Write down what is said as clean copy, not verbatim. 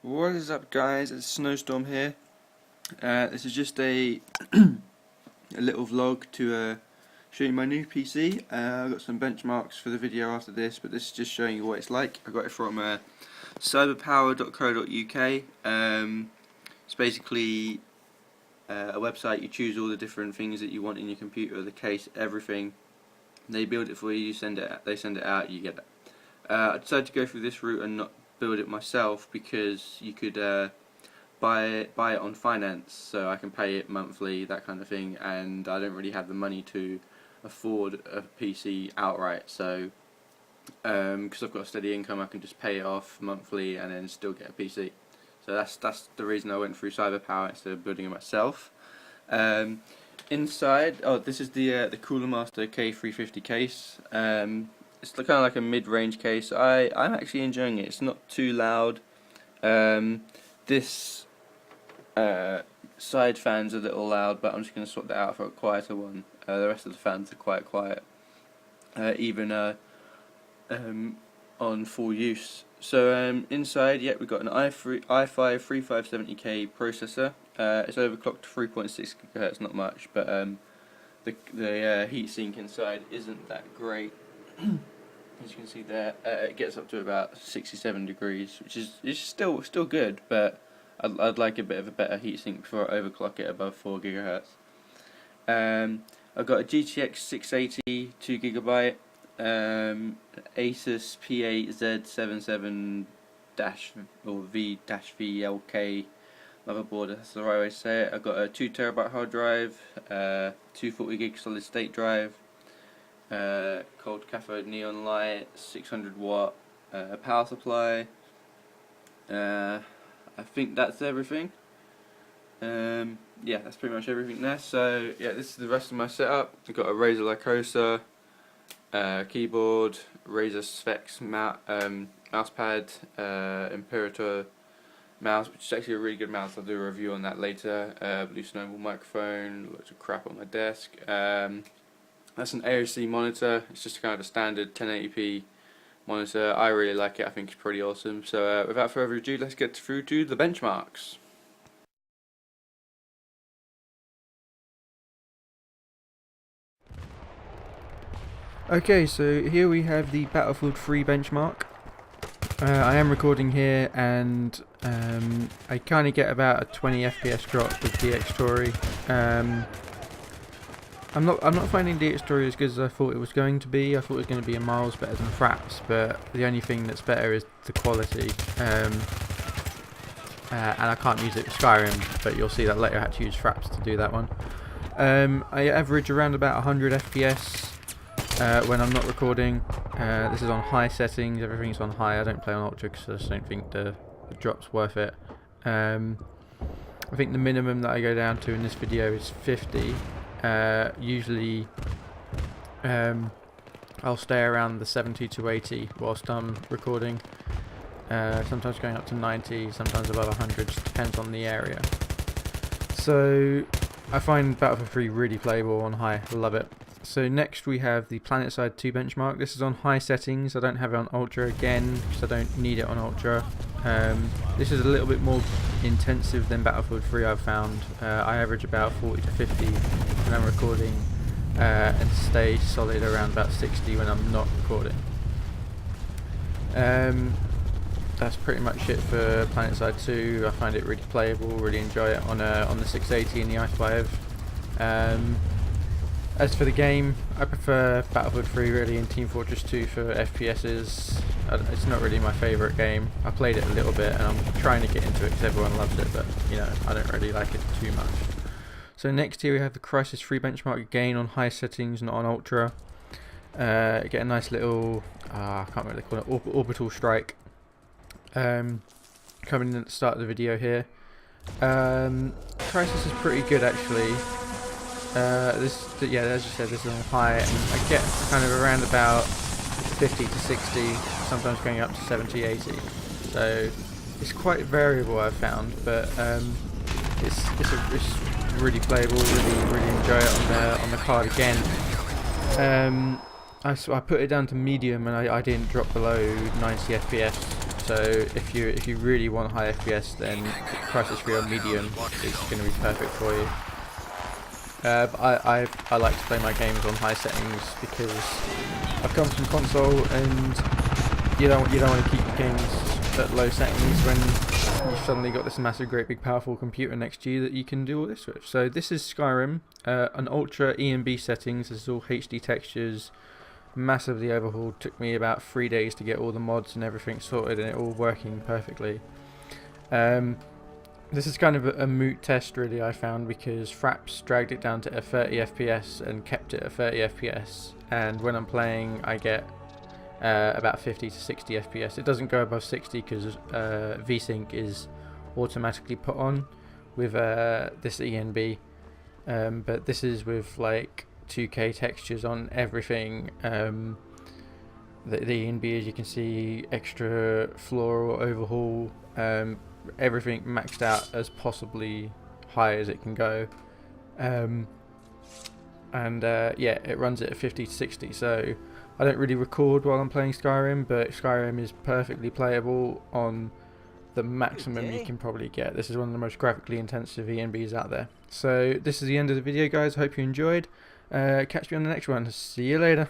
What is up, guys? It's Snowstorm here. This is just a little vlog to show you my new PC. I've got some benchmarks for the video after this, but this is just showing you what it's like. I got it from cyberpower.co.uk. It's basically a website. You choose all the different things that you want in your computer, the case, everything. They build it for you. You send it. They send it out. You get it. I decided to go through this route and not build it myself because you could buy it on finance, so I can pay it monthly, that kind of thing, and I don't really have the money to afford a PC outright. So because I've got a steady income, I can just pay it off monthly and then still get a PC. So that's the reason I went through CyberPower instead of building it myself. Inside, this is the Cooler Master K350 case. It's kind of like a mid-range case. I'm actually enjoying it. It's not too loud. This side fan's a little loud, but I'm just going to swap that out for a quieter one. The rest of the fans are quite quiet, even on full use. So inside, we've got an i5 3570K processor. It's overclocked to 3.6 GHz, not much, but the heatsink inside isn't that great. As you can see there, it gets up to about 67 degrees, which is still good, but I'd like a bit of a better heatsink before I overclock it above 4 GHz. I've got a GTX 680 2GB, Asus P8Z77-V-VLK motherboard. That's the right way to say it. I've got a 2TB hard drive, 240GB solid state drive. Cold cathode neon light, 600 watt power supply. I think that's everything. That's pretty much everything there. So this is the rest of my setup. I've got a Razer Lycosa keyboard, Razer Specs mousepad, Imperator mouse, which is actually a really good mouse. I'll do a review on that later. Blue Snowball microphone, loads of crap on my desk. That's an AOC monitor. It's just kind of a standard 1080p monitor. I really like it. I think it's pretty awesome. So without further ado, let's get through to the benchmarks. Okay, so here we have the Battlefield 3 benchmark. I am recording here, and I kind of get about a 20 FPS drop with DX Story. I'm not finding DX Story as good as I thought it was going to be. I thought it was going to be a miles better than Fraps, but the only thing that's better is the quality. And I can't use it with Skyrim, but you'll see that later. I had to use Fraps to do that one. I average around about 100 FPS when I'm not recording. This is on high settings. Everything's on high. I don't play on ultra because I just don't think the drop's worth it. I think the minimum that I go down to in this video is 50. Usually I'll stay around the 70 to 80 whilst I'm recording, sometimes going up to 90, sometimes above 100, just depends on the area. So I find Battlefield 3 really playable on high, love it. So next we have the Planetside II benchmark. This is on high settings. I don't have it on ultra again because I don't need it on ultra. This is a little bit more intensive than Battlefield 3, I've found. I average about 40 to 50 when I'm recording and stay solid around about 60 when I'm not recording. That's pretty much it for Planetside 2. I find it really playable, really enjoy it on the 680 and the i5. As for the game, I prefer Battlefield 3 really and Team Fortress 2 for FPSs. It's not really my favourite game. I played it a little bit and I'm trying to get into it because everyone loves it, but I don't really like it too much. So next here we have the Crysis 3 benchmark, again on high settings, not on ultra. Get a nice little, I can't really call it, orbital strike. Coming in at the start of the video here. Crysis is pretty good actually. As you said, this is on high, and I get kind of around about 50 to 60, sometimes going up to 70, 80. So it's quite variable, I've found, but it's really playable. Really enjoy it on the card again. I put it down to medium, and I didn't drop below 90 FPS. So if you really want high FPS, then Crysis 3 on medium is going to be perfect for you. But I like to play my games on high settings because I've come from console, and you don't want to keep your games at low settings when you've suddenly got this massive, great, big, powerful computer next to you that you can do all this with. So this is Skyrim, an ultra ENB settings. This is all HD textures, massively overhauled. Took me about 3 days to get all the mods and everything sorted, and it all working perfectly. This is kind of a moot test, really, I found, because Fraps dragged it down to a 30 FPS and kept it at 30 FPS, and when I'm playing I get about 50 to 60 FPS. It doesn't go above 60 because VSync is automatically put on with this ENB, but this is with like 2K textures on everything. The ENB, as you can see, extra floral overhaul, everything maxed out as possibly high as it can go, and yeah, it runs it at 50 to 60. So I don't really record while I'm playing Skyrim, but Skyrim is perfectly playable on the maximum you can probably get. This is one of the most graphically intensive ENBs out there. So this is the end of the video, guys. Hope you enjoyed. Catch me on the next one. See you later.